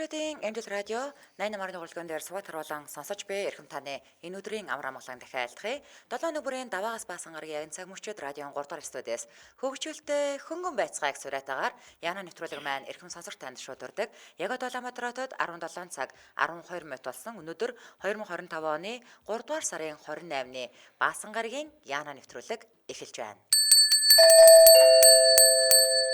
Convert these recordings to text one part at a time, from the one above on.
Монголчуудын Амжилт радио 88.1 урлагийн дээр суват харуулан сонсож буй эрхэм таны энэ өдрийн амар амгалан дахиалдахыг 7 нүбэрийн даваагаас баасан гарагийн яг цаг мөчид радион 3 дахь студиэс хөгжүүлэлтэй хөнгөн байцгааг сураатаагаар Яна нэвтрүүлэг маань эрхэм сонсогч танд шуудурдаг. Яг Улаанбаатарт 17 цаг 12 минут болсон өнөөдөр 2025 оны 3 дугаар сарын 28-ны баасан гарагийн Яна нэвтрүүлэг эхэлж байна.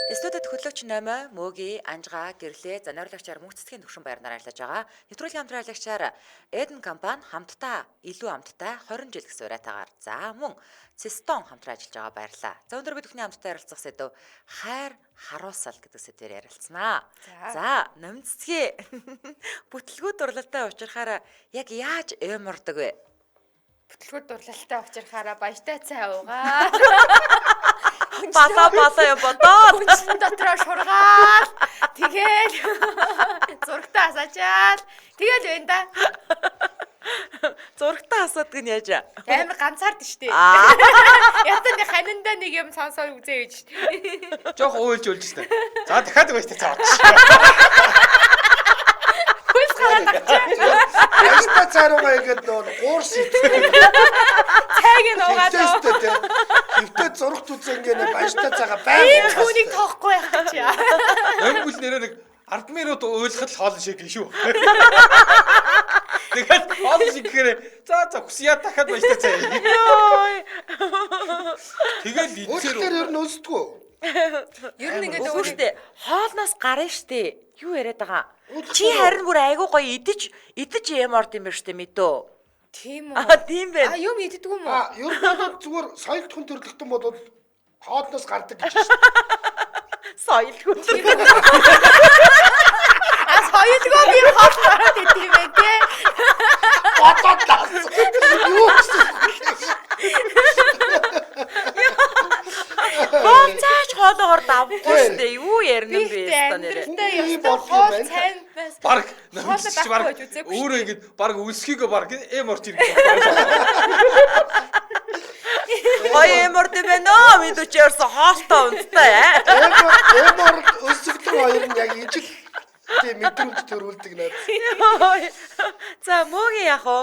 Студид хөтлөгч Номой, Мөги, Анжгаа, Гэрлээ, Занарилагчаар мөнхцэтгэхийн төвшин баярнаар ажиллаж байгаа. Нэвтрүүлгийн хамтраалагчаар Эден компани хамтдаа илүү амттай 20 жил гэсэн уриатаагаар за мөн Систон хамтран ажиллаж байгаа баярлаа. За өнөөдөр бид бүхний хамтдаа ярилцах сэдв хайр харуусал гэдэг сэдвээр ярилцсанаа. За номцгийн бүтлгүүд дурлалтай учрахаараа яг яаж эмордог вэ? Бүтлгүүд дурлалтай учрахаараа баяртай цай уугаа. Бата я бодоод хүнсэн дотроо шургаал. Тэгэл зургтаа асаачаал. Тэгэл байна да. Зургтаа асуудаг нь яаж амар ганцаард штэ. Ятан нэг ханинда нэг юм сонсоо үзээ гэж штэ. Жохо уйлж үлж штэ. За дахиад байж та цаад. Хөөс гараад авчаа. Яста цааруугаа игээд нөө гуурс итгэв. Цайг нь угаад. Хөвтө зургт үзэнгээ баяртай цагаа байг. Түүнийг тоохгүй байх гэж яа. Өнгөл нэрээ нэг 10 минут уйлахад л хоол шиг шүү. Тэгээд хоол шиг гэхээр за хүсье дахиад байж та цаа. Тэгэл Өөртөө ер нь өлсдгөө. Ер нь ингээд өөртөө хоолноос гарна штэ. Юу яриад байгаа? Чи харин бүр айгуу гоё идэж эморд юм байна штэ мэдөө. Тийм үү. Тийм байна. Юм иддэг юм уу? Ер нь зүгээр соёл хүн төрлөختөн бодвол хоолноос гардаг гэж байна. Соёл хүн. Соёлгоо би хоол гараад идэв юм тий. Бодоод таас. Юу гэсэн. Бонцаач хоолоогоор давхгүй штэ. Юу ярина бэ яста нэрээ. Ястаа хоол цайн бас. баг Хоолоо баг байхгүй гэж үзээгүй өөрөө ингэж баг үлсхийгөө баг эморч ирэх. Гоё эморд байна мэдүүч ярьсан хоолтой унттай. Эмор өсөлтөө хоёр нь яг ижил тийм мэдрэмж төрүүлдэг надад. За мөгийн яах вэ?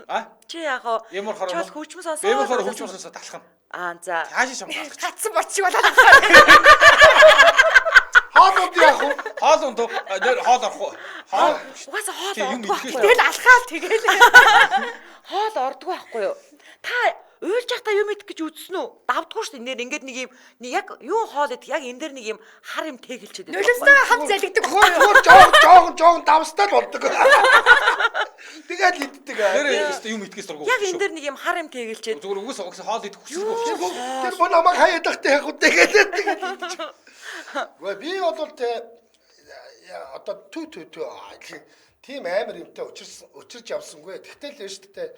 А? Чи яах вэ? Эмор хороо. Чол хүчмэс сонсоо. Эмор хороо хүчмэсээ талах нь. За. Хаашаа шамгаах. Гацсан борчиг болоод. Хоолод яах вэ? Хоол ундуу нэр хоол орох уу? Хоол. Угаасаа хоол Тийм, юм ордог идэхээс байхгүй юу? Тэгэл алхаал тэгэл. Хоол ордог байхгүй юу? Та уйлж явахдаа юм идэх гэж үзсэн үү? Давдггүй шүү дээ. Нэр ингээд нэг юм яг юу хоол идэх яг энэ дэр нэг юм хар юм тэгэлчээд байдаг. Нөлөөсөө хав залгидаг. Хөр жоон давстал болдог. Тэгэл иддэг. Нэр юм идэхээс дургу. Яг энэ дэр нэг юм хар юм тэгэлчээд. Зүгээр үгүйс огс хоол идэх хүсэлгүй. Тэр бол намайг хаяад тахтай яг үү тэгээд. Гүй би бол тэ одоо түү тийм амар юмтай учирч явсангүй. Тэгтэл л шүү дээ.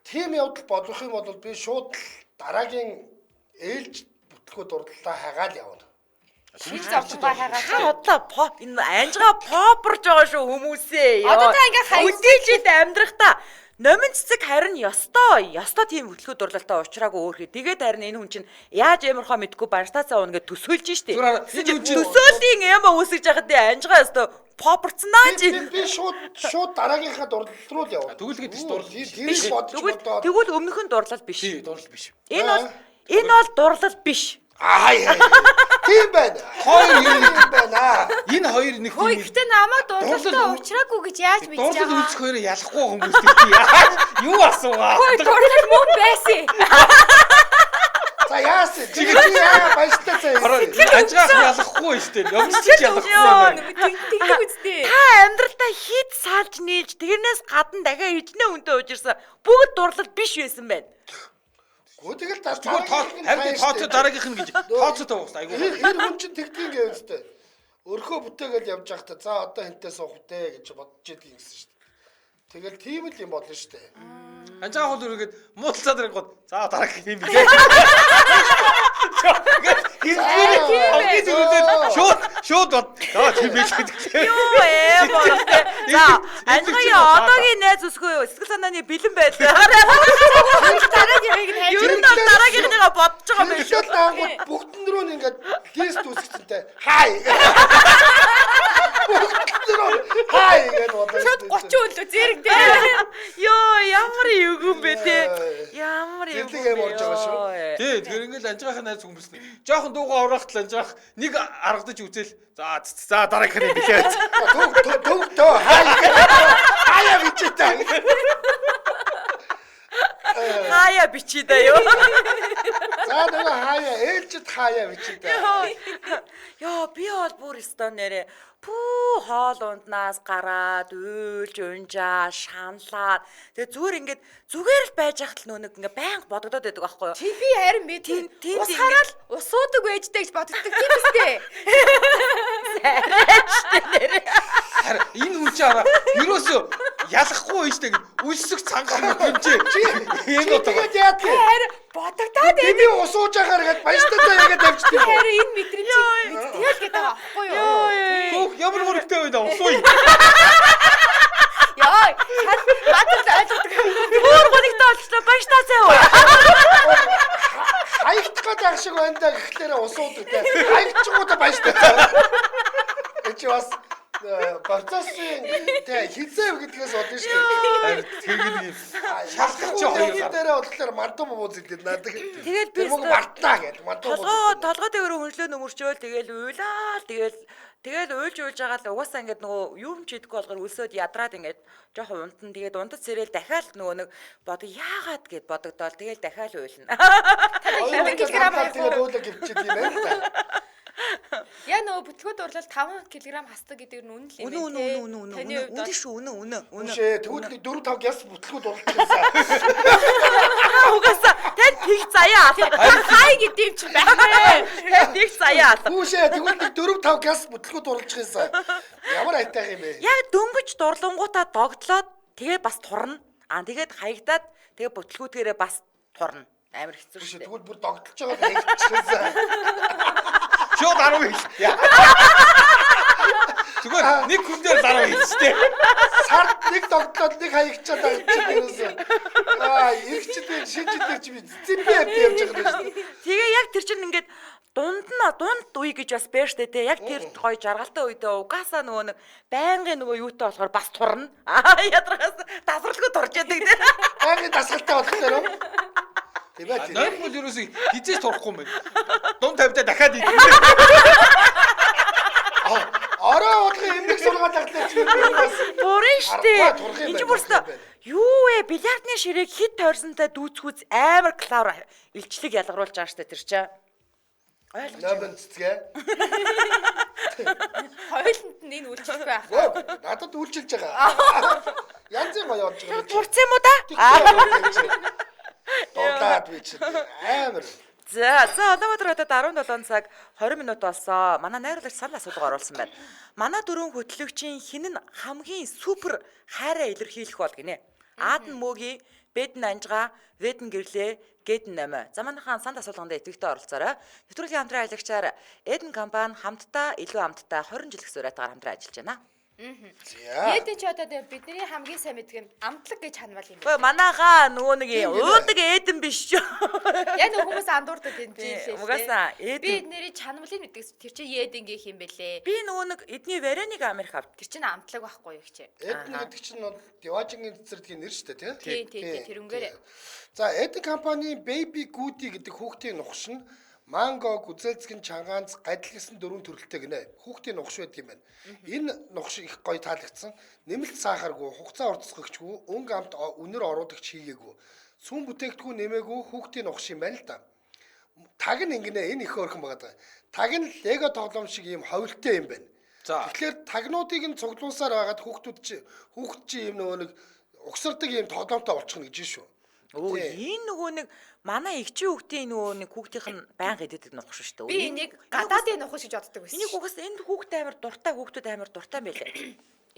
Тийм явдал болох юм бол би шууд дараагийн ээлж бүтлгүүд дурлалаа хагаал явна. Шил зовлонгаа хагаад. Та одоо pop энэ анжгаа попорж байгаа шүү хүмүүсээ. Одоо та ингээ хаяж үдээжид амьдрахта номын цэцэг харин ёстой тийм хөтлөхөд дурлалтай уулзраагүй өөрхий. Тэгээд харин энэ хүн чинь яаж ямархаа мэдгүй баяртаацаа уна гэж төсөөлж штэ. Төсөөлийн юм үүсгэж яхад анжгаа ёстой попорцнаа чи. Би шууд дараагийнхаа дурлал руу л явна. Төгөлгээд ч дурлал Тийм бодож бодоод. Тэгвэл өмнөх нь дурлал биш. тий дурлал биш. Энэ бол дурлал биш. Тийм байна. Хоёр юм байна. энэ хоёр нэг Хөөе гэхдээ намайг дурлалтай уулзраагүй гэж яаж мэдэж дурлал байгаа? үлсэх хоёроо ялахгүй хүмүүс тий. Юу асуугаа? Хөөе дурлал мөн байсан. За яасан? Чи яа баяртай цаа. Анжгаах ялахгүй шүү дээ. Номч ялахгүй байна. Тэгдэг үстэй. Та амьдралдаа хит салж нийлж тэрнээс гадна дахиад ижнэ үнтэй уужирсан бүгд дурлал биш байсан байна. Гү тэгэл Харин тооцоо дараагийнх нь гэж тооцоотой уус айгуу. Энэ хүн чинь тэгдгийн гэв үстэй. Өрхөө бүтээгээл явж байхдаа за одоо хинтээ суух дээ гэж бодож идэх юмсэн шүү дээ. Тэгэл тийм л юм болно шүү дээ. Анжаах хол үргээд муудалцаад ирэнгууд за дараагийн юм билээ. Шууд бод. За тийм биш гэдэг. Юу боортой. За анжгаа одоогийн найз өсгөө юу? Сэтгэл санааны бэлэн байлаа. Дараад яг ингэ хайж. Юу нь дараагийнхныгаа бодож байгаа юм биш үү? Шууд ангууд бүгдэн рүү ингээд лист үүсгэсэнтэй. Хай. лөө зэрэгтэй. Йоо, ямар эвгүй бэ те. Ямар эвгүй. Зэрлэг юм орж байгаа шүү. Тий, тэгэхээр ингээл анжихын найз хүмүүст жоохон дуугаа ороохтол анжих нэг аргадаж үзэл. За дараагийнх нь билээ. Төв хаяа бичээтэй. Хаяа бичиж даа ёо. За нөгөө хаяа ээлжид хаяа бичээтэй. Йоо, би бол бүр стон нэрэ пүү хоол унднаас гараад уйлж унжаа шаналаад тэгээ зүгээр л байж хахад л нэг ингээ байнга бодогдоод байдаг байхгүй юу? Чи би харин мэд. тийм Ус хараад усуудаг байжтэй гэж боддог тийм үстэй. Харин энэ хүн чи араа юусоо ялахгүй байж таг үлсэх цангах юм чи. Энэ утга. Тэгээд яа тий. Харин бодогдоод Би усууж агаар гээд баяртайгаа яагаад тавьчихсан юм. харин энэ мэдрэмж мэдтгэл гэдэг байгаа байхгүй юу? Хөөх ямар мөрөгтэй байна усуу. Яа, надад ойлгодог. Өөр гонигтай болчихлоо баяртайсаа юу? Хаягдах гэдэг шиг байна да гэхлээр усуудаг тий. Хаягдчихгуудаа баяртай. Эч бас процессын тий хизээв гэдгээс бодно шүү дээ. Харин тэгээд нэг шалгах жоох юм. Дээрээ бодлоор мантуу мууз хэлдэг надад. Тэгэл би Мөнгө мартаа гэдэг мантуу мууз. толгой дээр хөншлөө нөмөрчөөл тэгэл уйлаа тэгэл уйлж байгаа л угаасаа ингээд нөгөө юм ч идэхгүй болгоор үлсөөд ядраад ингээд жоохон унтан тэгээд унтад сэрэл дахиад нөгөө нэг бодог яагаад гэд бодогдоол тэгэл дахиад уйлна. Хэдэн килограмм тэгээд уулаа гівчээд юм байна да. Яа нөгөө бүтлгүүд дурлал 5 кг хасдаг гэдэг нь үнэн л юм байна. Үнэн шүү үнэн. Үшээ тэгвэл 4-5 гяс бүтлгүүд уралчихсан. Угаасаа тань тэг заяа. Хай гэдэг юм чи байна. Тань тэг заяа. Үшээ тэгвэл 4-5 гяс бүтлгүүд уралчихсан. Ямар айтайх юм бэ? Яг дөнгөж дурлангуудаа догтлоод тэгээ бас турна. Тэгээд хаягдаад тэгээ бүтлгүүдгээрээ бас турна. Амар хэцүү шүү дээ. Тэгвэл бүр догтлож байгаа хэрэгчихсэн. Шууд 10 хэл. Зүгээр нэг хүн дээр 10 хэлжтэй. Сард нэг догтлоод нэг хаягчаад авчихсан. Иргэчдийн шинжилгээ чи би зэмбээ явж байгаа юм шүү. Тэгээ яг тэр чинь ингээд дунд үе гэж бас байна штэ тий. Яг тэр гоё жаргалтай үедээ угаасаа нөгөө нэг байнгын нөгөө юутай болохоор бас турна. Ядрагаас дасралгүй турж яадаг тий. Байнгын дасгалтай болохоор юм. Тийм бай. Ном бол юусоо хизээс турахгүй юм байна. Дунд тавьдаа дахиад идэх. Ороо уулгын эмнэг сургаал таглаж чинь бас Турна штэ. Турах юм Энд байна, бүрстэ турах юм байна. юу вэ? Бильярдны ширээг хит тойрсонтой дүүцхүүц амар клавр илчлэг ялгаруулж байгаа штэ тэр чинь. Нобын цэцгээ. Хойлонд нь энэ үйлчлэхгүй байх. Надад үйлчилж байгаа. Янзын гоё явж байгаа. Турцсан юм уу да? Дуулаад би чинь амар. За Улаанбаатар хотод 17 цаг 20 минут болсон. Манай найруулагч санал асуулга оруулсан байна. Манай дөрвөн хөтлөгчийн хэн нь хамгийн супер хайраа илэрхийлэх бол гинэ. Аадан мөгийн, Бэдэн анжгаа, Ведэн гэрлээ, Гэдэн намаа. За манайхан санал асуулганд идэвхтэй оролцоорой. Нэвтрүүлгийн хамтран аялагчаар Эден компани хамтдаа илүү амттай 20 жил гэсэн урайтаар хамтран ажиллаж байна. За. Эдэн ч одоо бидний хамгийн сайн мэддэг юм амтлаг гэж ханвал юм. Гэхдээ манайхаа нөгөө нэг уудаг Эден биш ч. Яг нэг хүмүүс андуурдаг энэ тийм лээ. Угаасаа Би Эден. эднэрийн чанамлыг мэддэг. Тэр чинь Эдэн гэх юм бэлээ. Би нөгөө нэг эдний Вероник Америк авт. Тэр чинь амтлаг байхгүй юу гэж. Эдэн гэдэг чинь Диважингийн цэцэрлэгийн нэр шүү дээ Тийм тэрнгээр. За Эдэн компани Baby Goody гэдэг хүүхдийн нухш нь манго, гүзэлцгэн, чангаанц, гадилгсан дөрвөн төрөлтэй гинэ. Хүүхдийн нухш байдаг юм байна. Энэ нухш их гоё таалагдсан. Нэмэлт сахаргүй, хугацаа уртасгагчгүй, өнгө амт үнэр оруулагч хийгээгүй. Сүм бүтээгдэхүүн нэмээгүй хүүхдийн нухш юм байна л да. Таг нь ингэнэ энэ их өөрхөн байгаа. Таг нь лего тоглоом шиг ийм ховлтой юм байна. За. Тэгэхээр тагнуудыг нь цуглуулсаар байгаад хүүхд чи ийм нөгөө нэг угсардаг ийм тоглоомтой болчихно гэж шүү. Өө энэ нөгөө нэг манай эгчийн хүүхдийн нөгөө нэг хүүхдийнх нь байнга идэдэг нухш шүү дээ. Би энийг гадаадын нухаш гэж боддог байсан. Энийг угаас энэ хүүхд амар дуртай хүүхдүүд амар дуртай байлаа.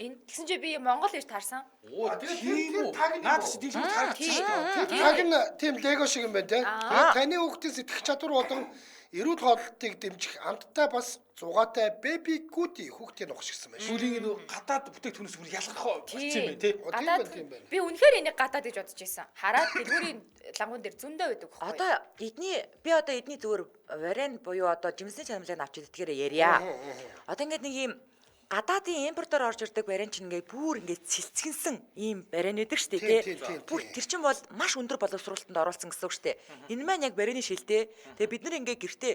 Энэ тэгсэн чи би Монгол ирж таарсан. Оо тийм үү? Наад чи дэлгүүр харагдчих шүү дээ. Таг нь тийм лего шиг юм байна те. Тэгээд таны хүүхдийн сэтгэх чадвар болон эрүүл хоолтыг дэмжих амттай бас зугаатай Baby Goody хүүхдийн нухш гэсэн байна. Сүүлийн энэ гадаад бүтээгдэхүүнээс бүр ялгах болсон юм байна тий. Тийм байна. Би үнэхээр энийг гадаад гэж бодож байсан. Хараад дэлгүүрийн лангуун дээр зөндөө байдаг байхгүй. Одоо эдний зүгээр варен буюу одоо жимсний чанамлыг авч идэгтгэрээ ярья. Одоо ингээд нэг юм гадаадын импортоор орж ирдэг барин чинь ингээд бүр ингээд цэлцгэнсэн ийм барин байдаг шүү Тийм, дээ тийм, тий. тийм, Бүр тийм. тэр чинь бол маш өндөр боловсруулалтанд оруулсан гэсэн үг шүү дээ. Энэ маань яг барины шилтэй. Тэгээ бид нар ингээд гэртээ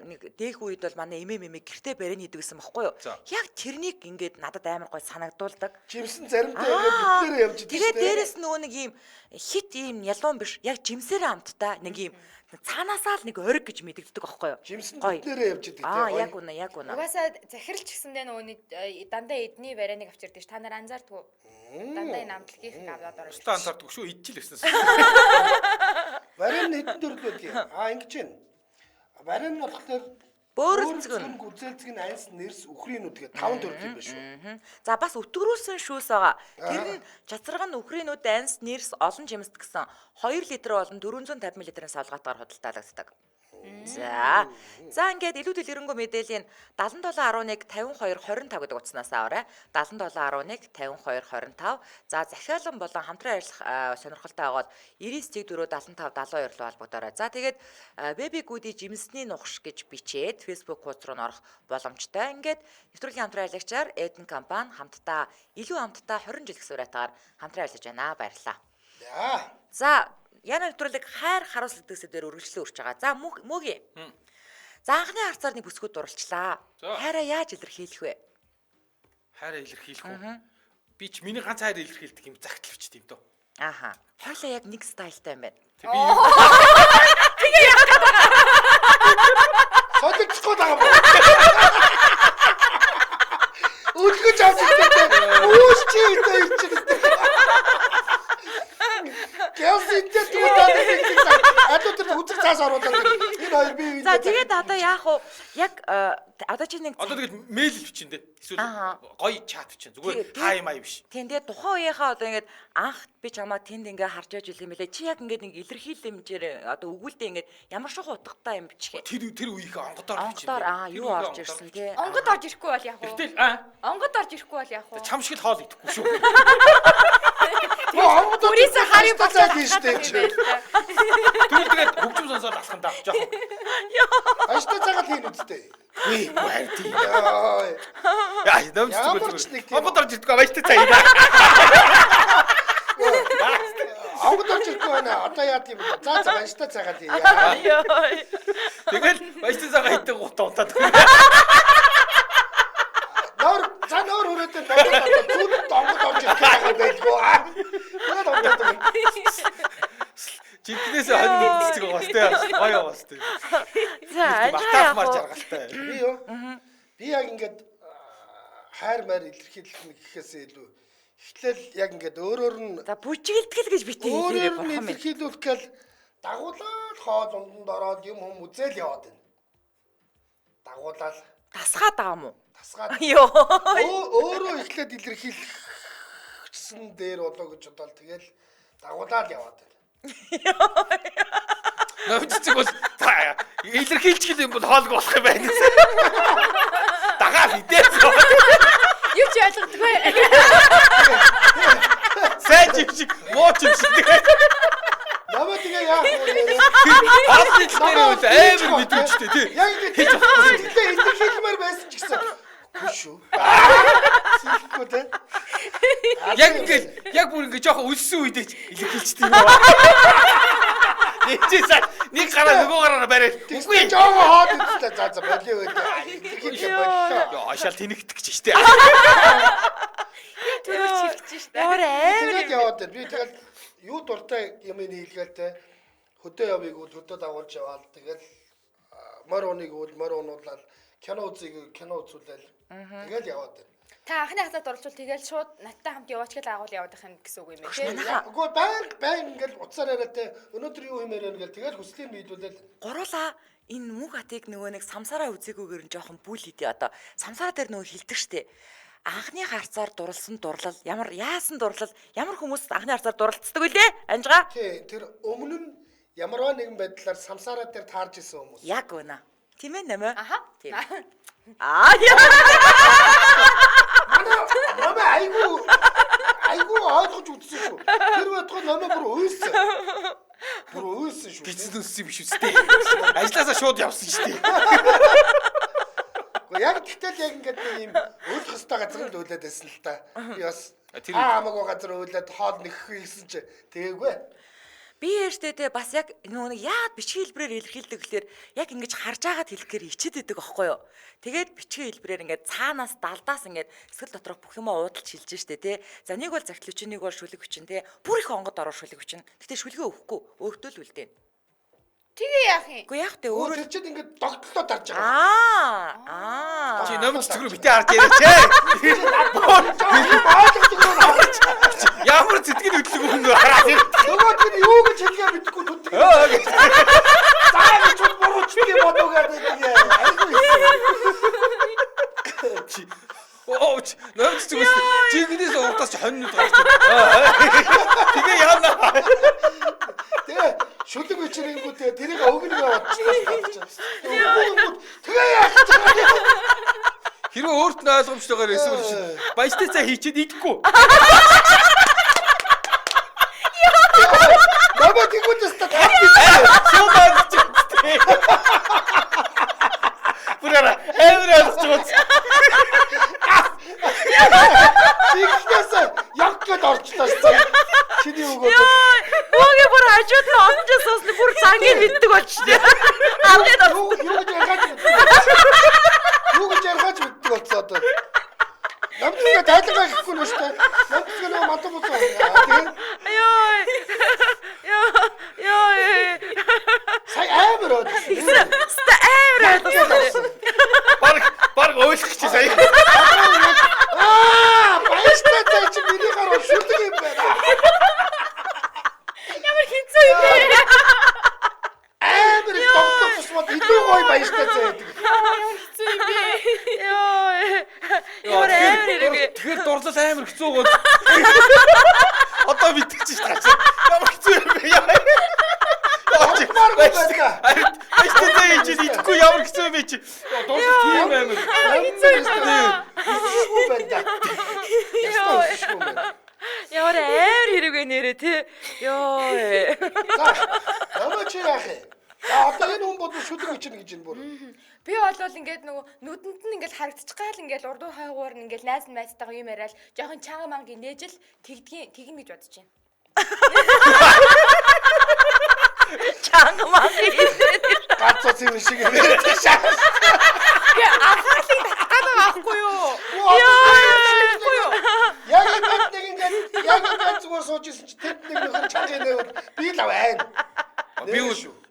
нэг дээх үед бол манай эмээ гэртээ барин хийдэг гэсэн баггүй юу? За. Яг тэрнийг ингээд надад амар гой санагдуулдаг. Жимсэн заримдаа ингээд бүтээрээ явж идэв Тэгээд дээрэс нөгөө нэг ийм хит ийм ялуун биш. Яг жимсээр амттай нэг ийм цаанаасаа л нэг ориг гэж мэдэгддэг байхгүй юу? Жимсэн Гоё. бүтээрээ явж идэв Яг үнэ, яг үнэ. Угаасаа захиралч гэсэндээ нөгөө нэг дандаа эдний барайныг авчирдэж та нар анзаардгүй. Дандаа энэ амтлагийг аваад орж. Өстө анзаардгүй шүү идчихэл өснөөс. Барин хэдэн төрөл байдгийг. Ингэж байна. Барин нь болохоор Бөөрөлцгөн. гүзэлцэг нь анс нэрс үхрийнүүд гэдэг 5 төрөл юм байна шүү. За бас өтгөрүүлсэн шүүс байгаа. Тэр нь чацраг нь үхрийнүүд анс нэрс олон жимсд гэсэн 2 литр болон 450 мл-ийн савлгаатаар худалдаалагддаг. За ингээд илүү дэлгэрэнгүй мэдээллийн 7711 52 25 гэдэг утаснаас аваарай. 7711 52 25. За захиалан болон хамтран ажиллах сонирхолтой байгаад 99 4 75 72 руу холбогдорой. За тэгээд Baby Goody жимсний нухш гэж бичээд Facebook хуудас руу орох боломжтой. Ингээд нэвтрүүлгийн хамтран ажиллагчаар Eden компани хамтдаа илүү хамтдаа 20 жил гэсэн уриатаар хамтран ажиллаж байна. Баярлалаа. За Яна нэвтрүүлэг хайр харуулсагддаг сэдвээр үргэлжлэн өрч байгаа. За мөгийн. За анхны харцаар нэг бүсгүүд дурлчлаа. Хайраа яаж илэрхийлэх вэ? Хайраа илэрхийлэх үү? Би ч миний ганц хайраа илэрхийлдэг юм загталвч тийм дөө. Ааха. Хойлоо яг нэг стайлтай юм байна. Тэг би юм. Содогчгүй байгаа юм. Үлгэж авч ирсэн. Үүс чи энэ ирчихсэн. Гялсэнтэй туудаад ирсэн. Адуу тэр үзэг цаас оруулаад энэ хоёр бие. За тэгээд одоо яах вэ? Яг одоо чи нэг Одоо тэгээд мэйл бичэн дээ. Эсвэл гоё чат бичэн. Зүгээр хай май биш. тийм тэгээд тухайн үеийнхаа одоо ингээд анх би чамаа тэнд ингээ харж яж үл юм лээ. Чи яг ингээд нэг илэрхийлэмжээр одоо өгүүлдэ ингээд ямар шоу утгатай юм бичих. Тэр үеийнхээ онгодоор бичэн. Онгодоор юу орж ирсэн тий. Онгод орж ирэхгүй бол яг уу? Гэтэл Онгод орж ирэхгүй бол яг уу? чам шиг л хоол идэхгүй шүү. Бүрээсээ Harry Potter хийжтэй чи. Түр тэгээд хөгжим сонсоод алах юм да. Жохоо. Аштай цагаал хийн үстэй. Үгүй байти. Яа. Яа, нэмж Ямар ч нэг зүгээр. тийм- Онгод орж ирдэг авааштай цаа юм. Авгад орж ирэхгүй байна. Одоо яа тийм бэ? За аштай цагаал хий. Тэгэл авааштай цагаа хийдэг гутаа утаад. Нөр хүрээтэй зүуд донгод орж ирэх байгаа байлгүй. Тэгээд ондоо. Жинкнээс хань мэдчихэг байгаа сте. Гоё байгаа сте. За Батаах мар жаргалтай. Би юу? Би яг ингээд хайр маяр илэрхийлэх гэхээс илүү эхлээл яг ингээд өөрөөр нь за бүжигэлтгэл гэж битээ хэлээрээ өөрөөр нь бурхан минь. илэрхийлүүлэх гэл дагуулаад хоол унданд ороод юм хүм үзэл яваад байна. Дагуулаад Тасгаад байгаа юм уу? тасгаад Йоо. өөрөө эхлээд илэрхийлчихсэн дээр болоо гэж бодоод тэгэл дагуулаад яваад байна. Нэмжцэг бол илэрхийлчих юм бол хоолгүй болох юм байна. Дагаал идээс. Юу ч ойлгодгүй. Сайн жимшиг, муу жимшиг. Намаа тэгээ яах вэ? Хаалт дээр үл амар мэдвчтэй тий. Яг ингэж хэлээ илэрхийлмээр байсан ч гэсэн. Үгүй шүү. Сэлэхгүй те. Яг бүр ингэ жоохон өлсөн үедээ ч илэрхийлчтэй юм байна. Нэчээсээ нэг гараа нөгөө гараараа бариад. Үгүй жоохон хоод үзлээ. За болио гэдэг. Илэрхийлэх боллоо. Яа, шал тэнэгдэх гэж штэ. Төрөж хэлчих штэ. Өөр Тэгээд яваад байна. Би тэгэл юу дуртай юм хийлгээл те. Хөдөө явъя гэвэл хөдөө дагуулж яваад тэгэл мор уныг үл мор унуулаад кино үзье кино үзүүлээл. Тэгэл яваад байна. Та анхны хацаад оролцвол тэгэл шууд надтай хамт яваач гэж агуул яваад байх юм гэсэн үг юм байна тий. Үгүй баян ингээл уцаар яриа те. Өнөөдөр юу хиймээр байна гэл тэгэл хүслийн биелүүлээл. гуруула энэ мөнх хатыг нөгөө нэг самсараа үзээгүйгээр нь жоохон бүл идэ одоо самсараа дээр нөгөө хилдэг штэ. Анхны харцаар дурлсан дурлал ямар яасан дурлал ямар хүмүүс анхны харцаар дурлцдаг вүлээ анжгаа? Тий, тэр өмнө нь ямарваа нэгэн байдлаар самсараа дээр таарж исэн хүмүүс. Яг үнэ. Тийм ээ нэмэ. Аха. Тийм. Яа. Намаа айгу ойлгож үзсэн шүү. Тэр байтугай намаа бүр уйлсан. Бүр уйлсан шүү. Гизэн өссөн биш үстэй. Ажлаасаа шууд явсан штэ. Яг гэтэл яг ингээд нэг юм ойлгох уйлаад байсан л та. Би бас Тэр хамаагүй газар уйлаад хоол нэхэх гэсэн чи тэгээгүй. Би ярьжтэй те бас яг нөгөө яад бичгийн хэлбэрээр илэрхийлдэг гэхээр яг ингэж харж агаад хэлэхээр ичээд идэг аахгүй юу. Тэгээд бичгийн хэлбэрээр ингээд цаанаас далдаас ингээд эсгэл доторх бүх юмаа уудалж хэлж штэ те. За нэг бол загтал хүчин, нэг бол шүлэг хүчин те. Бүр их онгод ороо шүлэг хүчин. Гэтэ шүлгээ өгөхгүй. Өөртөө л үлдээн. Тэгээ яах юм? Үгүй яах вэ? Өөр тэр чинь ингээд догтлоо тарж байгаа. Аа. чи номын цэцгрүү битээ харж яриач ээ. Ямар зэтгэн хөдлөг өнөө хараад ир. Нөгөө тэр юу гэж хэлгээ мэдгүй түтдэг. Заа гэж буруу ч юм бодоо гэдэг юм. Чи Оо номын цэцгрүүс жигнээс урдаас хоньнууд гарч. Тэгээ яана. Тэгээ шүлэг бичрэнгүү тэгээ тэрийг өгнө бодчихсон. Тэгээ яах гэж байгаа. Хэрвээ өөрт нь ойлгомжтойгоор эсвэл баяжтай цай хийчихэд идэхгүй. Баба тэгвэл та тав бич. Сумаач. Бүрээр эврээс Тэгснээс яг гээд орчлоо шүү. Чиний өгөөд. Мөөгөө бүр хажууд нь онжсоос бүр зангийн мэддэг болчихлоо. Алгаад Юу гэж яргаж мэддэг. Юу гэж яргаж мэддэг болцоо одоо. Намтга тайлгаа гэхгүй нь шүү. Намтга нөө матан босоо. Тэгээд Йоо. сая амар од. Баг ойлгох чи сая. Баяжтай цай чи миний гараа шүлэг юм байна. Ямар хэцүү юм бэ? Амар тогтох усмад илүү гоё баяжтай цай гэдэг. Хэцүү юм бэ? Ямар амар ирэг. Тэгэхээр дурлал амар хэцүү гоо. Одоо мэдчихэж таач. Ямар хэцүү юм бэ яа. Ямар баяжтай. Баяжтай цай хийж идэхгүй ямар хэцүү юм бэ чи. Дурлал тийм амар. Хэцүү юм байна. Ямар амар хэрэг вэ нэрэ тий. Йоо. За, намаа чи яах вэ? За, одоо энэ хүн бодвол шүлэг бичнэ гэж энэ бүр. Би болвол ингээд нөгөө нүдэнд нь ингээд харагдчих гал ингээд урдуу хойгоор нь ингээд найз найзтайгаа юм яриад жоохон чанга манг нээжэл тэгнэ гэж бодож байна. Чанга маа. Гацц юм шиг юм. Би анхаалыг татгаад байхгүй юу? Яг ингээд зүгээр суужсэн чи тэнд нэг нөхөр чанга нээвэл би л аваа.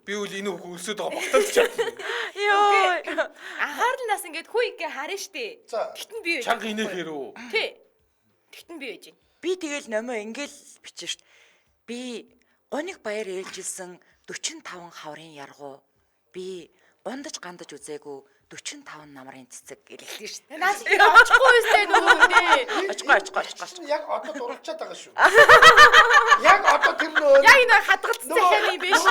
Би үл энэ хүү өсөд байгаа багтаалч чадна. Йоо. Анхаарлаас ингээд хүү игээ харна штэ. За. Тэгтэн би байж. Чанга инээхээр үү? Тий. Тэгтэн би байж. Би тэгэл номоо ингээл бичэн штт. Би гоник баяр ээлжилсэн 45 хаврын яргуу. Би гондож гандаж үзээгүй 45 намрын цэцэг гэлээ штт. Наас би очихгүй юмстэй нөгөө. Очгоо. Яг одоо дурлцаад байгаа шүү. Яг одоо тэр нөө. Яг энэ хадгалцсан захианы юм биш.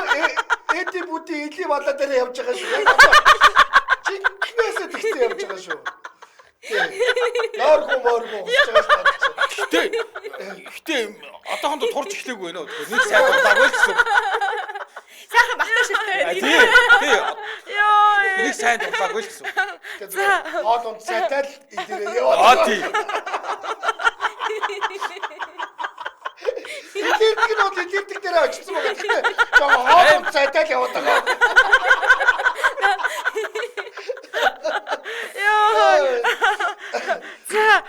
Эди бүти эли бала дээр явж байгаа шүү. Яг одоо чингнээсээ тэгсэн явж байгаа шүү. Норгоо хийж байгаа шүү. Гэтэ одоохондоо турж эхлэегүй нөө. Нэг сайн дурлаагүй л гэсэн. Сайхан багтаа шилтэй. Тий. Йоо. Нэг сайн дурлаагүй л гэсэн. Хоол унцаатай л идэрээ яваа. Тий. Илэрдэг дээр очсон байгаа. Гэхдээ жоо хоол унцаатай л яваад байгаа. За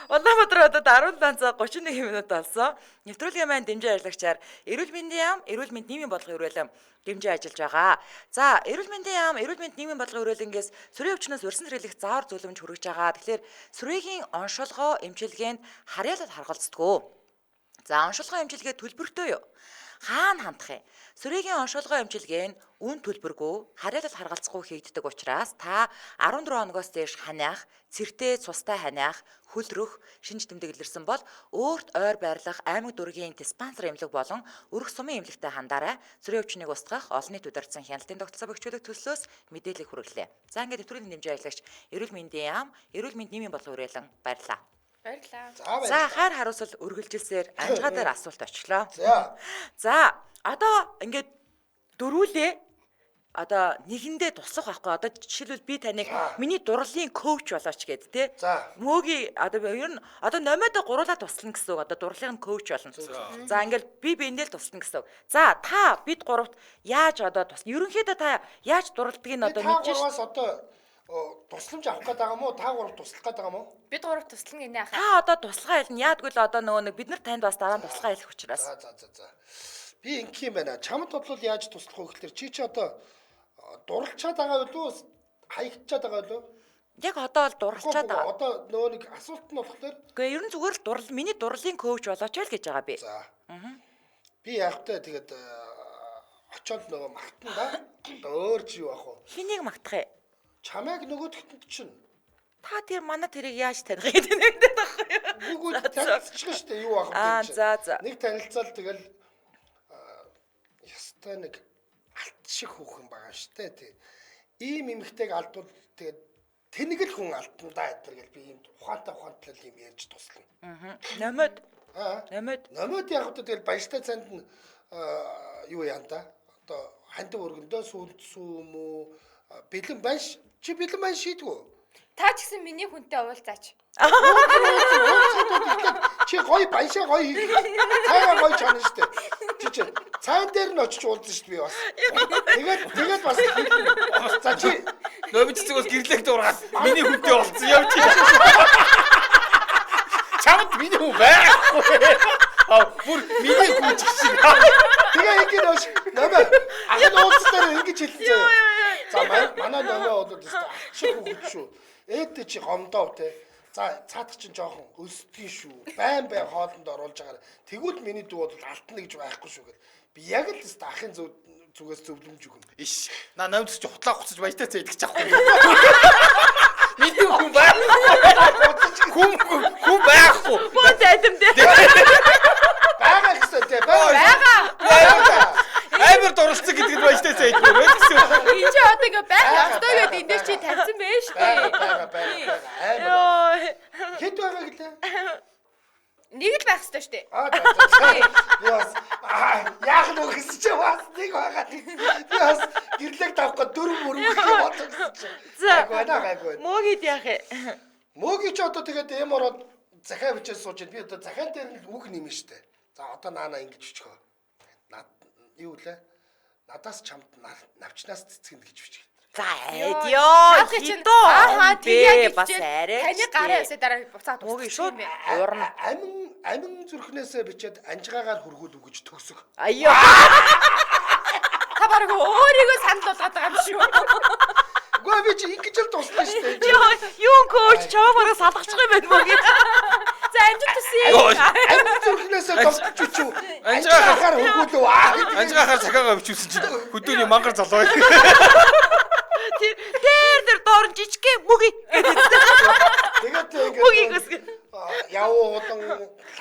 Улаанбаатар хотод 17 цаг 31 минут болсон. Нэвтрүүлгийн маань дэмжээ ажиллагчаар эрүүл мэндийн яам, эрүүл мэнд нийгмийн бодлогын хүрээлэн дэмжээ ажиллаж байгаа. За эрүүл мэндийн яам, эрүүл мэнд нийгмийн бодлогын хүрээлэнгээс сүрийн өвчнөөс урьсан хэрэглэх заавар зөвлөмж хүргэж байгаа. Тэгэхээр сүрийн оншилгоо эмчилгээнд харьяалал харгалцдаг. За оншилгоо эмчилгээ төлбөртэй юу? Хаана хандах юм? Сүрийн оншилгоо эмчилгээ нь үн төлбөргүй, харьяалал харгалзахгүй хийгддэг учраас та 14 хоногоос дээш ханиах, цэртэй цустай ханиах, хөлрөх, шинж тэмдэг илэрсэн бол өөрт ойр байрлах аймаг дүүргийн диспансер эмнэлэг болон өрх сумын эмнэлэгтэй хандаарай. Сүрийн өвчнийг устгах олон нийт удирдсан хяналтын тогтолцоо бэхжүүлэх төслөөс мэдээлэл хүргэлээ. За ингээд нэвтрүүлгийн дэмжээ аялагч эрүүл мэндийн яам, эрүүл мэнд нийгмийн бодлогын хүрээлэн баярлалаа. Баярлалаа. За хайр хариуцал үргэлжилсээр анжгаа дээр асуулт очлоо. За. За одоо ингээд дөрүүлээ одоо нэгэндээ туслах байхгүй. Одоо жишээлбэл би таныг миний дурлалын коуч болооч гэд те. За. Мөөгийн одоо ер нь одоо номойдоо гуруулаа туслана гэсэн үг. Одоо дурлалын коуч болно. За ингээл би биендээ л туслана гэсэн үг. За та бид гуравт яаж одоо ерөнхийдөө та яаж дурладгийг одоо Та мэдэж гураваас одоо тусламж авах гээд байгаа мó? Та гурав туслах гээд байгаа мó? Бид гурав туслана гинэ хаа. та одоо туслахаа хэлнэ. Яадгүй л одоо нөгөө нэг бид нар танд бас дараа нь туслахаа хэлэх учраас. За. Би ингэх юм байна. Чамд бодлол яаж туслах вэ гэхээр чи одоо дурлцаад байгаа юу? Хаягдчаад байгаа юу? Яг одоо бол дурлцаад байгаа. Одоо нөгөө нэг асуулт нь болохоор Гэхдээ ер нь зүгээр л дурл миний дурлалын коуч болооч л гэж байгаа би. за. Би яахтай тэгээд очоод нөгөө магтана да. Одоо өөр чи юу ах вэ? Хэнийг магтах вэ? Чамайг нөгөөдөгтөнд чинь Та тэр манай тэрийг яаж таних гэдэг нэгдээд байхгүй юу? бүгд танилцчихсан шүү дээ. Юу ах вэ? За. Нэг танилцал тэгэл ястай нэг алт шиг хүүхэн байгаа шүү дээ. Тэг. Ийм эмэгтэйг алдвал тэгээд тэнэг л хүн алтна да гэдэр гэл би ийм ухаантай юм ярьж туслана. Номод. Аа. Номод яг одоо тэгэл баяртай цанд нь юу яан та? Одоо хандив өргөндөө сүү мүү бэлэн банш чи бэлэн банш шийдгүү. Та ч гэсэн миний хүнтэй уулзаач. Чи гоё баншаа гоё хийх. Цайгаа гоё чана штэ. Чи цаан дээр нь очиж уулзсан штэ би бас. Тэгээд бас за чи Нөөбич зүг бас гэрлэх дуургаад миний хүнтэй болцсон явж чи. Чамд миний хүн байхгүй. Бүр миний хүн шиг. тэгээ ингэ нөөш намаа ахын уулзсаар ингэж хэлсэн. За манай намаа бол өстө шиг хөвч шүү. Ээдтэй чи гомдоо те. За цаадах чинь жоохон өсдгийн шүү. Байн хоолнд оруулж байгаа. Тэгвэл миний дүү бол алтна гэж байхгүй шүү гэд. Би яг л өстө ахын зүгээс зөвлөмж өгнө. Иш. На намдс чи хутлаа хуцаж баяртай цайдах чахгүй. Миний хүн байхгүй. Хүн байхгүй. Боо зайдамдээ. Бага гэсэн те. Бага. Амар дурлцсан гэдэг нь баяртай цайдах гэсэн. Энд чи одоо ингээ байх ёстой гэдэг энд дээр чи тавьсан байж тээ. Бага. Йоо. Хэд байгаа гэлээ? Нэг л байх ёстой штэ. Яс. Яах нь гэсэн чи бас нэг байгаа. Би бас гэрлэг тавах дөрөв мөрөв бодсон чи. За. Гайгүй. Мөөгид яах вэ? Мөөгийн ч одоо тэгээд эм ороод захаа бичээс сууж би одоо захаан дээр нь үг нэмэн штэ. За одоо наана ингэж өчгөө. Над юу лээ? Надаас чамд навчнаас цэцгэн гэж бичиж. За ёо. Хитoo. Ахаа тэгээд бас арай. таны гараа өсөө дараа буцаад Мөөгийн тусчих шууд юм бэ. уурна. Амин зүрхнээсээ бичээд анжгаагаар хөргүүл өгөж төгсөг. Айё. Та бараг өөрийгөө санал болгоод байгаа юм шүү. Гөө би чи ингэж л тусна штэ. Юу коуч чамаараа салгачих юм байна мөгийн. За амжилт хүсье. Амин зүрхнээсээ тосч чүү. Анжгаагаар хөргүүл өв. Анжгаахаар цахаага бичүүлсэн чи хөдөөний мангар залуу. Тэр доор жижигхэн мөги. Тэгээд Мөгийг үсгэн. явуу удан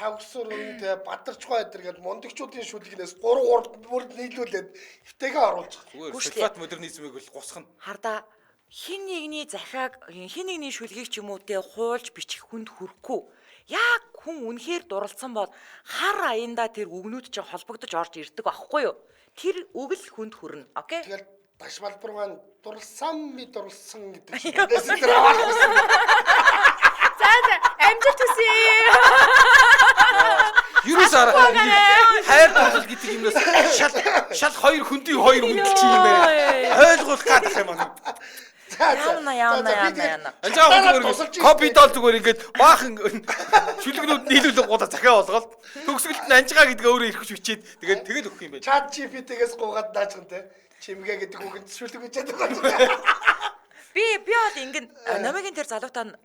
лавгсүрэн тэ бадарчгүй эдэргээд мондогчуудын шүлгнээс 3 бүр нийлүүлээд хвтэйгээ оруулж. Зүгээр сульфат модернизмыг бол гусгана. Харда хин нэгний захиаг хин нэгний шүлгийг ч юм уу те хуулж бичих хүнд хүрэхгүй. Яг хүн үнэхээр дурлцсан бол хар аяндаа тэр үгнүүд чинь холбогдож орж ирдэг байхгүй юу? Тэр үг л хүнд хүрнэ. Окей? Тэгэл даш балбар маань дурлсан гэдэг чинь тэр аваад. За амжилт хүсье. Юус хайр дурлал гэдэг юмнаас шал хоёр хөндийн хоёр үнэлж юм байна. Ойлгох гадах юм аа. Яна. Анжаа зүгээр копи дол зүгээр ингээд баахан шүлгнүүд нийлүүлэг гоо захиа болгоод төгсгөлт нь анжгаа гэдгээ өөрөө ирэхж бичээд тэгээд өгөх юм байна. Чат GPT-гээс гуугаад наажхан те. Чимгээ гэдэг үгэнд шүлэг бичээд байгаа. Би бол ингэн намайгийн тэр залуутаа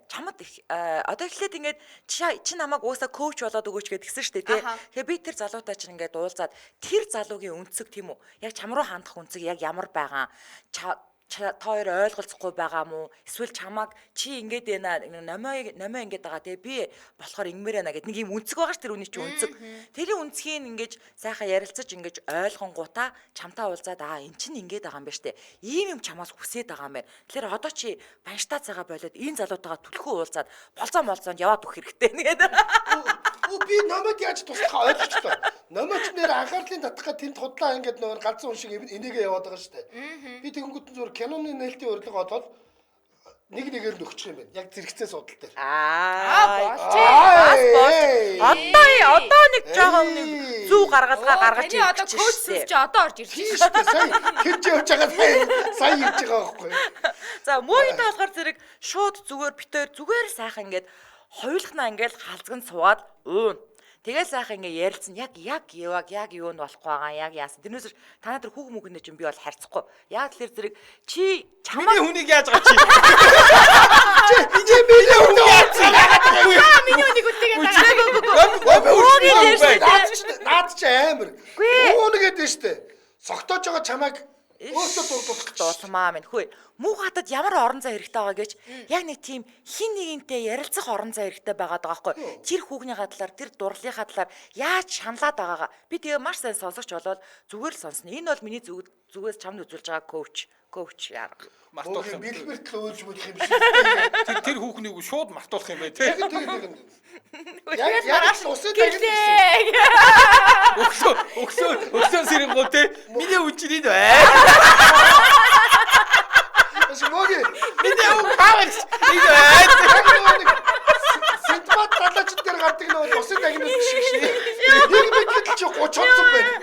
чамд одоо эхлээд ингээд чи намайг уусаа коуч болоод өгөөч гэдгсэн шүү дээ тий. Тэгээ би тэр залуутаа чинь ингээд уулзаад тэр залуугийн үнцэг тийм үү? Яг чам руу хандах үнцэг яг ямар байгаа? Та хоёр ойлголцохгүй байгаа мó? Эсвэл чамааг чи ингээд байна намаа ингээд байгаа тий. Би болохоор ингэмээр байна гэд нэг юм үнцэг байгаа ш тэр үний чи үнцэг. Тэрийн үнцгийг ингээд сайхан ярилцаж ингээд ойлгонгуудаа чамтаа уулзаад эн чинь ингээд байгаа юм ба штэ. Ийм юм чамаас хүсээд байгаа юм байна. Тэгэхээр одоо чи банштай цагаа болоод энэ залуутайгаа түлхүү уулзаад болцоонд яваад өгөх хэрэгтэй нэгэд. Би намайг номод яаж туслах ойлгочлоо. Номоч нэр анхаарлын татхаа тэнд худлаа ингээд нөгөө галзуу хүн шиг энийгээ яваад байгаа шүү дээ. Би тэгэнгүүт зүгээр киноны нээлтийн урилга олоод нэг нэгээр нөхчих юм байна. Яг зэрэгцээ судал дээр. Одоо нэг жоохон нэг зүү гаргалгаа гаргаж ирчихсэн. Одоо коуч сүлж одоо орж ирж Тийм шүү дээ. Сая хинж явж байгаа сая ирж байгаа байхгүй. За муугитай болохоор зэрэг шууд зүгээр битээр зүгээр сайхан ингээд хоёулахнаа ингээд халзган суугаад тэгэл сайхан ингээ ярилцсан яг юу нь болохгүй байгаа яг яасан. Тэрнээс та нар хүүг мөгнө чинь би бол харьцахгүй. Яг тэр зэрэг чи Миний хүнийг яаж байгаа чи? Чи миний хүнийг яаж миний үнийг үтээгээд наад чи амар. Үүнгээд нь штэ. Согтоож байгаа чамайг өөсөө дурдуулах дуулмаа минь хөөе. Муу хатад ямар орон зай хэрэгтэй байгаа гэж яг нэг тийм хин нэгнтэй ярилцах орон зай хэрэгтэй байгаад байгаа байхгүй. Тэр хүүхнийхаа талаар, тэр дурлалынхаа талаар яаж шаналаад байгаагаа би тэгээ маш сайн сонсогч болоод зүгээр л сонсно. Энэ бол миний зүгээс чамд үзүүлж байгаа коуч яарга. Мартуулах юм. бэлбэрт л өөлж мөлөх юм шиг. Тэр хүүхнийг шууд мартуулах юм бай тий. Яг усын тагилсан. Өглөө сэрэнгөө тий. Миний үчирийн бай. Моги. Миний үг хавч. Синтбат талаач дээр гардаг нөө усын тагилсан шиг шүү. Нэг мэтгэл чи 30 онцон байна.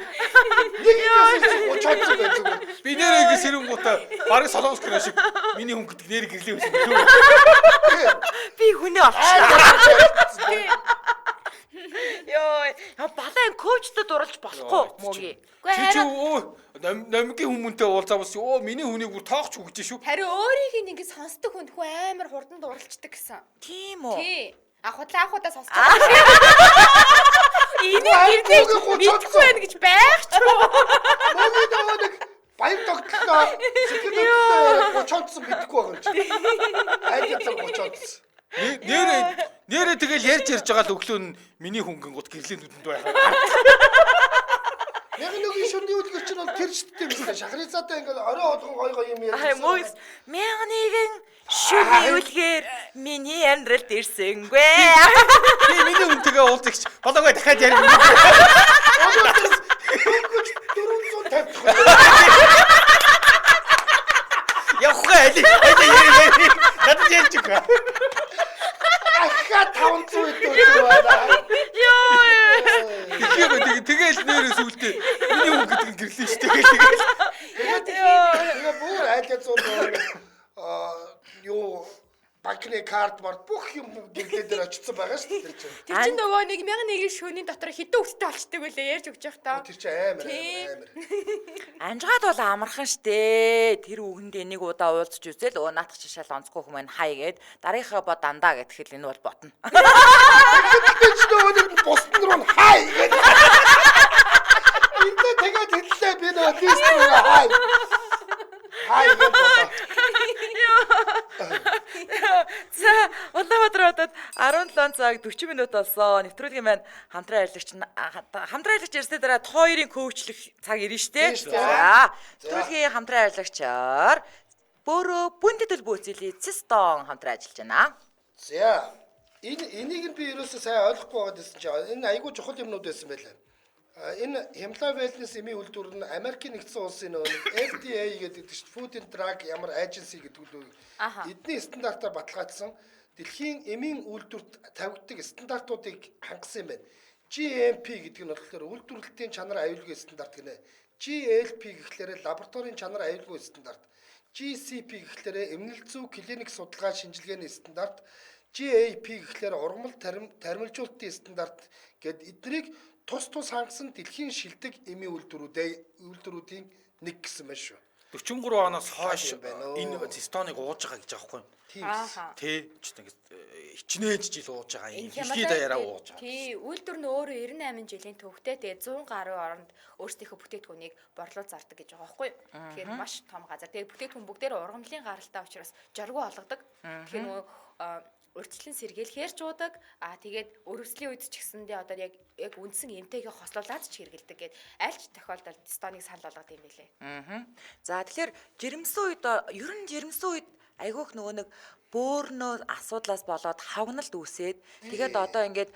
Нэг мэтгэл 30 онцон байна зүгээр. Би нэрээ сэрэнгүүтээ бараг солонгос кино шиг миний хүн гэдэг нэр гэрлээ байсан шүү. Би хүнээ олчихлаа. Йоо, балайн коучтой дурлж болохгүй мууги. Чи намгийн хүмүүнтэй уулзаавс миний хүнийг бүр тоохч үгэж шүү. Харин өөрийг ингэ сонсдог хүнд хүү амар хурдан дурлцдаг гэсэн. Тийм үү? Тий. Ахудаа сонсож байгаа. Энийг мэдгүй байх гэж байх ч юу. Моги нэг баяр тогтлоо. Сэтгэл 30 онцон бидэхгүй байгаа юм чи. Айдсан 30 онцон. Нэрээ тэгэл ярьж байгаа л өглөө нь миний хүнгэн гут гэрлээ нүдэнд байх. Яг нэг шүрний үлгэр чинь бол тэр шидтэй юм шиг шахрицаатай ингээд орой олгон гой юм ярьж. Муугс мянган шүний үлгээр миний амьдралд ирсэнгүй. Би миний хүнтэйгээ уулзагч болоогоо дахиад ярив. 450. Явхаа али. Надад ярьж байгаа. Ахаа 500 идэх байна. Тэгэл нэрээс үлдээ. Миний хүн гэдэг нь гэрлээ шүү дээ. Тэгээ бүр айлаа зур юу банкны карт март бүх юм гэрлээ дээр очсон байгаа шүү дээ. Тэр чинь нөгөө нэг 1001 шөнийн дотор хэдэн үстэй болчдөг байлаа ярьж өгч явах таа. Тэр чинь амар. Амжгаад бол амархан штэ. Тэр үгэнд энийг удаа уулзч үзэл наатах чишаал онцгүй хүмүүс хай гээд дараагийнхаа бод дандаа гэтгэл энэ бол ботно. Тэр чинь нөгөө нэг бусдын руу хай гэдэг. Энд тэгээд хэллээ би нөгөө лист руу хай. Хай гэдэг. За Улаанбаатар хотод 17 цаг 40 минут болсон. Нэвтрүүлгийн маань хамтран ажиллагч ирсний дараа хоёрын коучлах цаг ирнэ штэ. За нэвтрүүлгийн хамтран ажиллагчаар бөөрө бүндэтэл бөөцөлийн Цистон хамтран ажиллаж байна. За энийг би ерөөсөө сайн ойлгохгүй байгаад байсан чинь энэ айгүй чухал юмнууд байсан байлаа. Энэ Himalaya Wellness эмийн үйлдвэр нь Америкийн нэгдсэн улсын нөгөө FDA гэдэг чинь Food and Drug ямар agency гэдэг үү. Эдний стандартаар баталгаажсан дэлхийн эмийн үйлдвэрт тавигддаг стандартуудыг хангасан юм байна. GMP гэдэг нь болохоор үйлдвэрлэлийн чанар аюулгүй стандарт гинэ. GLP гэхлээр лабораторийн чанар аюулгүй стандарт. GCP гэхлээр эмнэлэг зүй клиник судалгаа шинжилгээний стандарт. GAP гэхлээр ургамал тармилжуулалтын стандарт гэд эднийг тус хангасан дэлхийн шилдэг эмийн үйлдвэрүүдийн нэг гэсэн байна шүү. 43 оноос хойш энэ Цистоныг ууж байгаа гэж байгаа байхгүй юу? Тийм. Тэ ч нэг хичнээн жил ууж байгаа юм. Хилхий даяараа ууж байгаа. Тий, үйлдвэр нь өөрөө 98 жилийн төвхтэй тэгээ 100 гаруй оронд өөрсдийнхөө бүтээгдэхүүнийг борлуулж зардаг гэж байгаа байхгүй юу? Тэгэхээр маш том газар. Тэгээ бүтээгдэхүүн бүгдээр ургамлын гаралтай учраас жаргуу олгодог. Тэгэхээр нөгөө урьдчилан сэргийлэхээр ч уудаг. Тэгээд өрөвслийн үед ч гэсэндээ одоо яг үндсэн эмтэйгээ хослуулаад ч хэрэгэлдэг гэд аль ч тохиолдолд Цистоныг санал болгоод юм билээ. За тэгэхээр жирэмсэн үед ер нь жирэмсэн үед айгүйх нөгөө нэг бөөрнөө асуудлаас болоод хавгналт үүсээд тэгээд одоо ингээд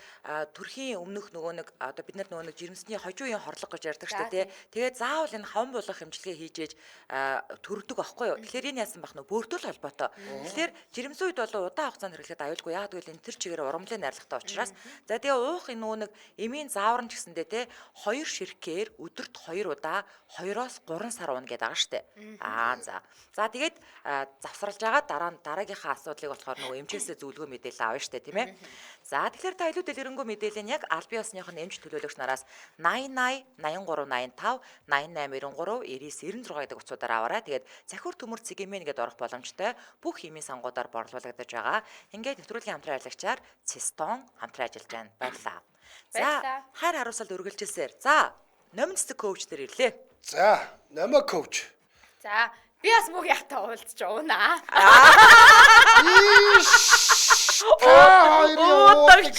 төрхийн өмнөх нөгөө нэг одоо бид нар нөгөө нэг жирэмсний хожуугийн хорлого гэж ярьдаг шүү дээ тий. Тэгээд заавал энэ хаван болох хэмжлэгээ хийжээж төрдөг байхгүй юу. Тэгэхээр энэ яасан бах нөгөө бөөртөл холбоотой. Тэгэхээр жирэмсэн үед бол удаан хугацаанд хэрэглээд аюулгүй. Яг гэвэл энэ төр чигээр урамлын найрлагатай учраас за тэгээ уух энэ нөгөө нэг эмийн заавар нь гэсэндээ тий 2 ширхгээр өдөрт 2 удаа 2-оос 3 сар уна гэдэг байгаа шүү дээ. За тэгээд завсарлаж байгаа дараагийнхаа асуудлыг болохоор нөгөө эмчээсээ зөвлөгөө мэдээлэл авна шүү дээ тийм ээ. За тэгэхээр та илүү дэлгэрэнгүй мэдээлэл нь яг аль бие усныхын эмч төлөөлөгч нараас 80 83 85 88 93 99 96 гэдэг утсуудаар аваарай. Тэгээд захиур төмөр цэгэмэн гэдээ орох боломжтой бүх эмийн сангуудаар борлуулагдаж байгаа. Ингээд нэвтрүүлгийн хамтран ажиллагчаар Цистон хамтран ажиллаж байна. Баярлалаа. За хайр харуулсалд үргэлжилсээр. За номин цэцэг коуч дээр ирлээ. За номо коуч. За би бас мөг яхтай уулзч уунаа.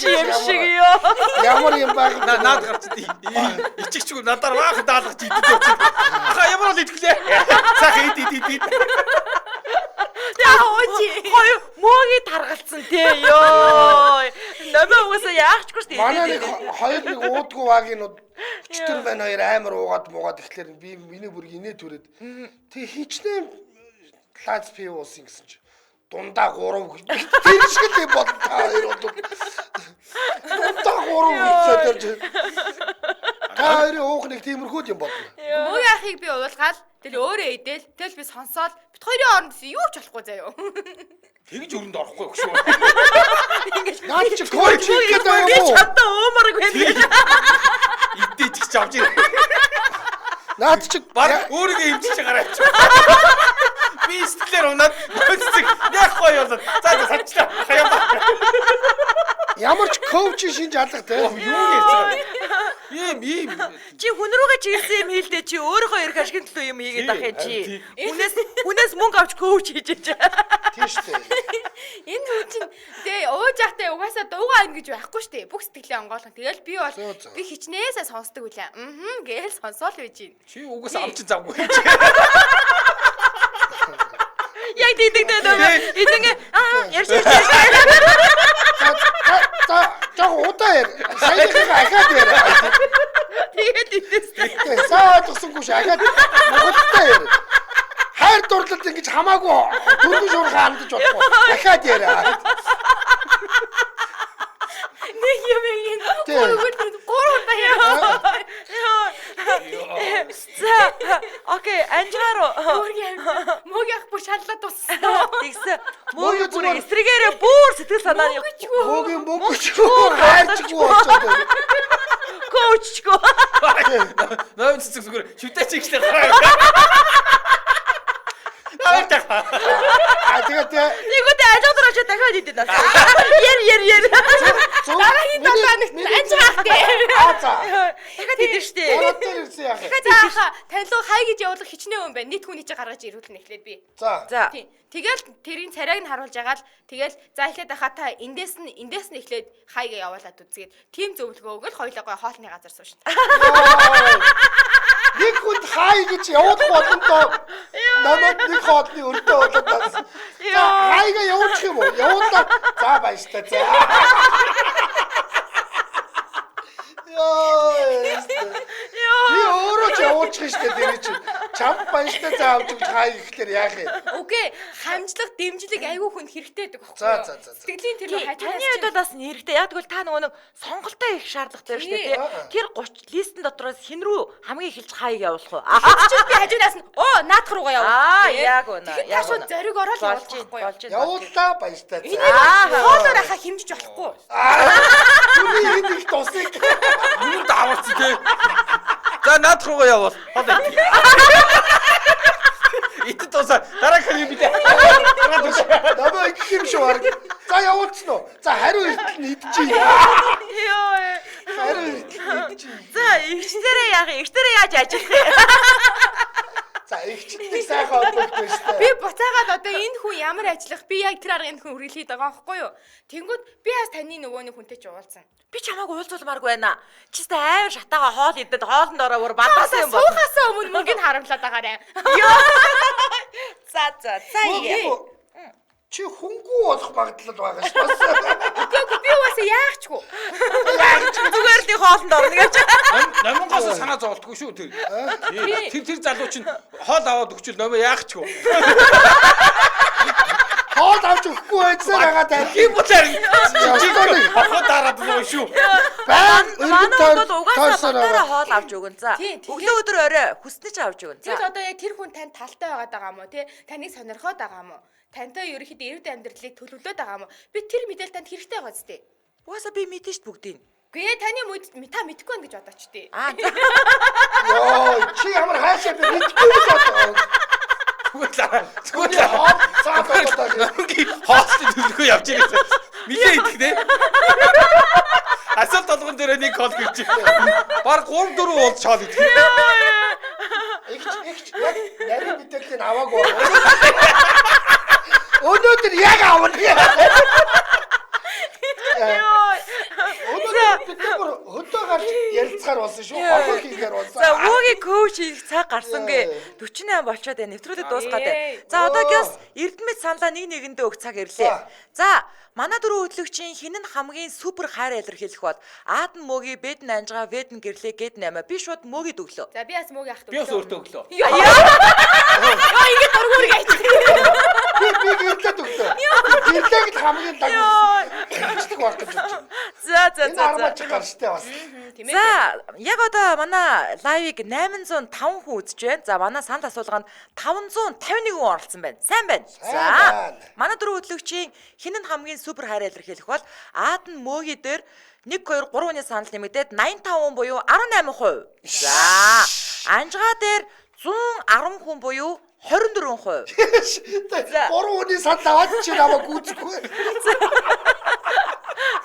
Юм шиг ёо. Ямар юм баг. Наад гарч ичигчгүй надаар баах даалгаж идэж явчих. Аха ямар бол идгэлээ. Цаах ид. Яа хой мөгийг таргалцсан тий ёо. Намаа угаасаа яахчгүй шүү дээ. Манай нэг хоёр нэг уудгүй вагийн читэр байна хоёр амар уугаад ихлээр би миний бүр инээ түрээд тэг хичнээн лац пи уусан гэсэн чи дундаа 3 тэр шиг л бод та хоёр бол дундаа 3 үсээр та хоёрын уух нэг тиймэрхүү юм бодно. Мөг яахыг би уулгаал тэгэл өөрөө идэл тэгэл би сонсоол бит хоёрын хооронд юу ч болохгүй заяа. Тэгж өрөнд орохгүй гэж шүү. Наад чи коуч гэдэг юм уу? Чамтай уумарг байна. Идэж ч авч ир. Наад чи Баг өөрийгөө эмчиж гараач. Би сэтгэлээр унаад өцөг яахгүй болоод за сачлаа. Хаяа. ямар ч коуч шинж алга те. Юу гэж байгаа. Ийм Чи хүн рүүгээ чиглэсэн юм хийлдэ чи өөрийнхөө эрх ашигын төлөө юм хийгээд ах юм чи. Хүнээс мөнгө авч коуч хийж чаа. Тийм шүү дээ. Энэ хүн чинь тэгээ ууж яхтай угаасаа дуугаа ин гэж байхгүй штэ. Бүх сэтгэлээ онгоолгон. Тэгэл би бол би хичнээнээ сонсдог үлээ. Гээл сонсоол байж гин. чи угаас авч завгүй. Яг тийдэгтэй дөө. Эдэнгээ ярьж. За удаа яа. Саяхан ахаад яа. Тэгээд идэстэй. Саа тусангүй шахаад мохоттой яа. Хайр дурлалд ингэж хамаагүй төргөн шуурхаа хандаж бодохгүй. Ахаад яа. Нэг юм ин. Гурван удаа яа. За окей анжааруу. Мөг яах бүр шаллаад туссан. Тэгсэн. Мөг бүр эсрэгээрээ бүр сэтгэл санаа мөнгөчгүй хайрчгүй болчиход байна. коуччгүй. Наа цэцэг зүгээр шүтээ чигчлээ гараа. Тэгээд Нэгүтэ ажиадруулж дахиад идэв нас. Яр. Дараагийн 7 хоногт анжаахтэй. за. Дахиад идэв штэ. Ороод дээр ирсэн яах вэ? Зааха танилуу хай гэж явуулах хичнээн юм байна. Нийт хүний чи гаргаж ирүүлнэ эхлээд би. За. Тийм. Тэгэл тэрийн царайг нь харуулж агаал тэгэл за эхлээд хаа та эндээс нь эхлээд хайгаа явуулаад үзгээд тим зөвлөгөө өгөл хоёлоо гой хоолны газар суушна. Нэг хүнд хай гэж явуулах боломжтой. Намайг нэг хоолны өртөө болоод бас. За хайгаа явуулчих юм уу? Явуулаа. За баяртай. За. Би өөрөө ч явуулчих штэ тэр чинь. Чам баяртай за авч өгч хай гэхлээр яах юм? Үгүй хамжлах дэмжлэг айгүй хүн хэрэгтэй байдаг байхгүй юу? За. Сэтгэлийн тэр хажууд Таны хувьд бол бас нэрхтэй. Яг тэгвэл та нөгөө нэг сонголтоо их шаардлагатай шүү дээ. Тэр 30 листэн дотроос хин рүү хамгийн эхэлж хаяг явуулах уу? чи би хажуунаас нь наадах руугаа явуулах. Яг үнэ. Тэгэхээр та шууд зориг ороод явуулах байхгүй юу? Явуулаа баяртай. Хоолоор ахаа хэмжиж болохгүй. Түний энэ их тусыг. Юу даавалц тий. За наад руугаа явуул. Хоол ид. Ит тусаа дараагийн юм битээ. Намайг их юм шүү арга. За явуулсан уу? За хариу эртэл нь идчихье. Йоо. Хариу эртэл идчихье. За ихчдэрээ яах юм? Ихчдэрээ яаж ажиллах юм? За ихчдээ сайхан олдоггүй шүү Би дээ. буцаагаад одоо энэ хүн ямар ажиллах би яг тэр арга энэ хүн үргэлжлээд байгаа байхгүй юу? Тэнгүүд би бас таны нөгөө нэг хүнтэй ч уулзсан. Би чамайг уулзуулмааргүй байна. Чи тест амар шатаага хоол идэд хоолнд ороо бадасан юм байна. Суухаасаа өмнө мөнгөнд харамлаад байгаарэ. За. Чи хөнгүү болох магадлал байгаа ш. Бас. Үгүй би угаасаа яахчгүй. Зүгээр л хоолнд орно гэж. Номонгоос санаа зовлтгүй шүү тэр. Тэр залуу чинь хоол аваад өгчөл номоо яахчгүй. Хоол авч өгөхгүй байцаар байгаа тань. Ийм утгаар хохоо дараад байгаа шүү. Манай бол угаасаа батараа хоол авч өгөн. За. Тийм, Өглөө өдөр орой хүснэж авч өгөн. За. Тэгэл одоо яг тэр хүн танд талтай байгаад байгаа юм уу тий? Таныг сонирхоод байгаа юм уу? Тантай ерөөхдөө эрд амьдралыг төлөвлөд байгаа юм уу? Би тэр мэдээлэл танд хэрэгтэй байгаа зү. Угаасаа би мэдэн шүү бүгдийг. Гээ таны та мэдгүй байх гэж бодооч тий. Йоо, чи ямар хаашаа би мэдгүй болоо. Зүгээр Хоол цаад болоо. хоолтой төлөхөө явж байгаа. Милээ идэх нэ. Асуулт толгон дээр нэг хоол гэж. Бараг 3 4 уулз шоол идэх. Игч яг нарийн мэдээллийг аваагүй. Өнөөдөр яг авна. Өнөөдөр хөдөө гарч ярилцахаар болсон шүү. Хорхоо хийхээр болсон. За уугийн коуч хийх цаг гарсангээ 48 болчиход байна. Нэвтрүүлэг дуусгаад байна. За одоогоос Эрдэмэд саналаа нэг нэгэндээ өгөх цаг ирлээ. За манай дөрөв хөтлөгчийн хин нь хамгийн супер хайр илэрхийлэх бол Аадан Мөгийн Бэдэн Анжгаа Бэдэн гэрлээ гэд нэмэ. Би шууд Мөгийг өглөө. За би бас мөгийн ахт Би бас өөртөө өглөө. Яа ингэ дургуурыг айчих. Би гэрлээд өглөө. Гэрлээд хамгийн лагч баг гэж бодчих. За. Энэ армаач гарчтай бас. За яг одоо манай лайвыг 805 хүн үзэж байна. За манай санал асуулганд 551 хүн оролцсон байна. Сайн байна. За манай дөрөв хөтлөгчийн хин нь хамгийн супер хайр илэрхийлэх бол Аадан Мөгийн дээр 1 2 3-ны санал нэмэгдээд 85% буюу 18%. За Анжгаа дээр 110 хүн буюу 24%. Гурван хүний санд аваад чи намайг гүйцэхгүй.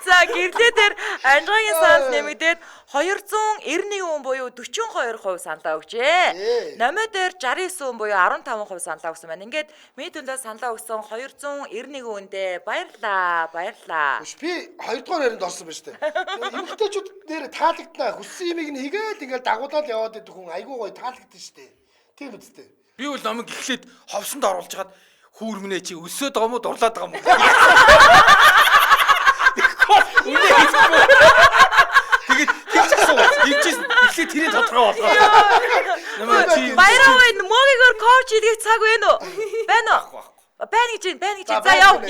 За гэрлээ дээр Анжгагийн санал нэмэгдээд 291 хүн буюу 42% саналаа өгчээ. Номоо дээр 69 хүн буюу 15% саналаа өгсөн байна. Ингээд миний төлөө саналаа өгсөн 291 хүндээ баярлаа. Би 2 дугаар ярианд орсон байна шүү дээ. Эмэгтэйчүүд нэр таалагдана. Хүссэн юмыг нь хийгээд ингээл дагуулаад яваад идэх хүн айгуу гоё таалагдсан шүү дээ. Тийм үстэй. Би бол номыг эхлээд ховсонд оруулж хаад хүүрмнээ чи өсөөд байгаа мó дурлаад байгаа мó. Тэгээд тийч асуу. Эвчээс эхлээд тэрийг тодорхой болгоо. Баяраа байна. Мөгийгөр коуч хийх цаг байна уу? Байна уу? Байна гэж. За яв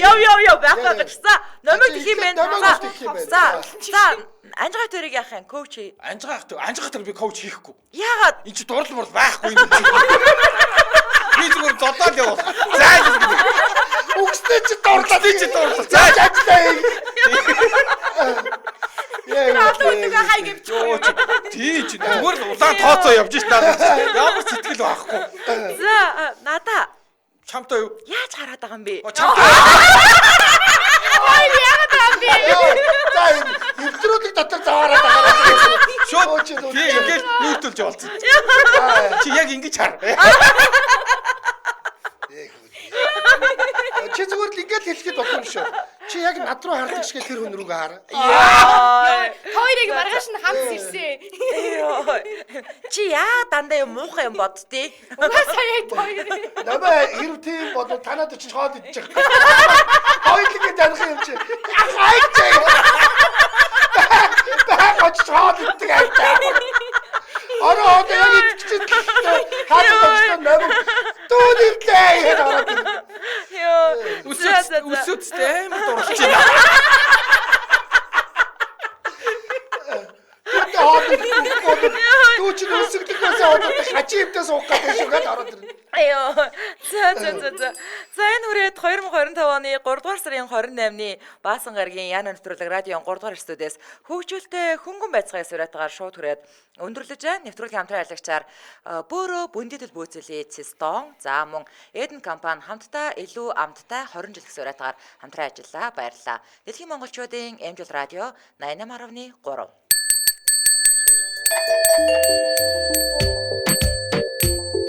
байхгүй гэж. За номыг гэх юм байна. За Анжгаа төрийг яах юм коуч хий. Анжгаа тэр би коуч хийхгүй. Яагаад? Энд чи дурлал мурал байхгүй юм. Би зүгээр додоод явах. За Үгстэй чи дурлаа. За ажлаа. Алуудыг хай гэвч. Тий чи зүгээр л улаан тооцоо явж штаа. Ямар сэтгэл байхгүй. За надаа Чамтай юу? яаж хараад байгаа юм бэ? Чамтай. За эвтрүүдийг дотор заваараад байгаа. Шууд чи ингээд нүүтэлж явуулсан. Чи яг ингэж хар. Чи зүгээр л ингээд хэлэхэд болох юм шүү. Чи яг над руу хардаг шиг тэр хүн рүүгээ хар. Хоёрыг маргааш нь хамт ирсэн. Чи яа дандаа юм муухай юм боддtii? Угаасаа яг хоёр. Намаа хэрв тийм бол танаад чи хоол идчих. Хоёулыг таних юм чи. Хайч. Баагач хоол идэх айдаа. Ороо яг идчих. Хаадаг намаа дүүнийтэй хараад. Үсэцтэй амар дурлж байна. Дүүч нүсгдэгээс одоо хачиивдээ суух гэдэг шиг ороод ирнэ. За энэ хүрээд 2025 оны 3 дугаар сарын 28-ны Баасан гарагийн Яна нэвтрүүлэг радион 3 дугаар студиэс хөгжүүлэлтэй хөнгөн байцгаая сураатгаар шууд хүрээд өндөрлөж байна. Нэвтрүүлгийн хамтран ажиллагчаар Бөөрөө Бүндитэл бөөцөлийн Цэстон за мөн Эден компани хамтдаа илүү амттай 20 жилх сураатгаар хамтран ажиллаа. Баярлалаа. Дэлхийн монголчуудын Эмжил радио 88.3